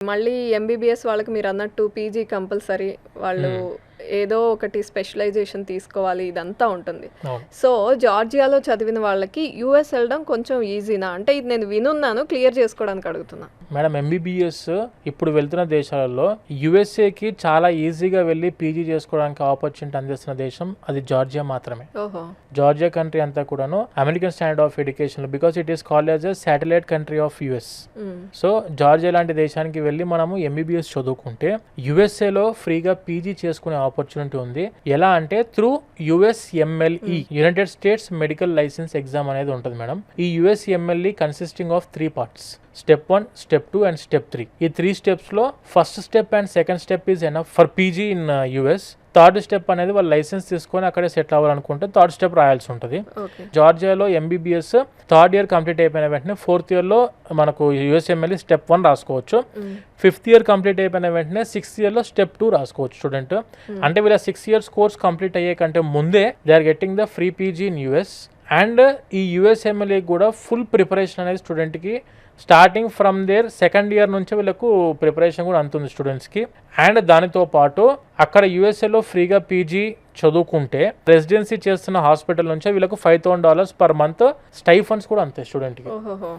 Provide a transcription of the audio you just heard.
మళ్ళీ ఎంబీబీఎస్ వాళ్ళకి మీరన్నట్టు పీజీ కంపల్సరీ. వాళ్ళు ఏదో ఒకటి స్పెషలైజేషన్ తీసుకోవాలి, ఇదంతా ఉంటుంది. అవును. సో, జార్జియాలో చదివిన వాళ్ళకి యూఎస్ వెళ్ళడం కొంచెం ఈజీనా? అంటే ఇది నేను వినున్నాను, క్లియర్ చేసుకోవడానికి అడుగుతున్నా. మేడం ఎంబీబీఎస్ ఇప్పుడు వెళ్తున్న దేశాలలో యుఎస్ఏకి చాలా ఈజీగా వెళ్ళి పీజీ చేసుకోవడానికి ఆపర్చునిటీ అందిస్తున్న దేశం అది జార్జియా మాత్రమే. ఓహో! జార్జియా కంట్రీ అంతా కూడాను American standard of education because it is called as a satellite country of US. So Georgia లాంటి దేశానికి వెళ్ళి మనము ఎంబీబీఎస్ చదువుకుంటే యుఎస్ఏలో ఫ్రీగా పీజీ చేసుకునే ఆపర్చునిటీ ఉంది. ఎలా అంటే through USMLE United states medical licence exam అనేది ఉంటుంది మేడం. ఈ USMLE consisting of 3 parts. Step 1, Step 2 and Step 3. ఈ 3 స్టెప్స్లో first step and second step is enough for PG in US. Third step అనేది వాళ్ళు లైసెన్స్ తీసుకొని అక్కడే సెటిల్ అవ్వాలనుకుంటే థర్డ్ స్టెప్ రాయాల్సి ఉంటుంది. జార్జియాలో ఎంబీబీఎస్ థర్డ్ ఇయర్ కంప్లీట్ అయిపోయిన వెంటనే ఫోర్త్ ఇయర్లో మనకు యుఎస్ఎంఎల్ఈ Step 1 రాసుకోవచ్చు. ఫిఫ్త్ ఇయర్ కంప్లీట్ అయిపోయిన వెంటనే సిక్స్త్ ఇయర్లో Step 2 రాసుకోవచ్చు స్టూడెంట్. అంటే వీళ్ళ 6 years కోర్స్ కంప్లీట్ అయ్యే కంటే ముందే they are getting the free PG in US. And ఈ యుఎస్ఎంఎల్ఏ కూడా ఫుల్ ప్రిపరేషన్ అనేది స్టూడెంట్కి starting from their second year నుంచి వీళ్ళకు ప్రిపరేషన్ కూడా అంతుంది స్టూడెంట్స్కి. అండ్ దానితో పాటు అక్కడ యుఎస్ఏలో ఫ్రీగా పీజీ చదువుకుంటే రెసిడెన్సీ చేస్తున్న హాస్పిటల్ నుంచే వీళ్ళకు $5,000 per month స్టైఫండ్స్ కూడా అంతే స్టూడెంట్కి.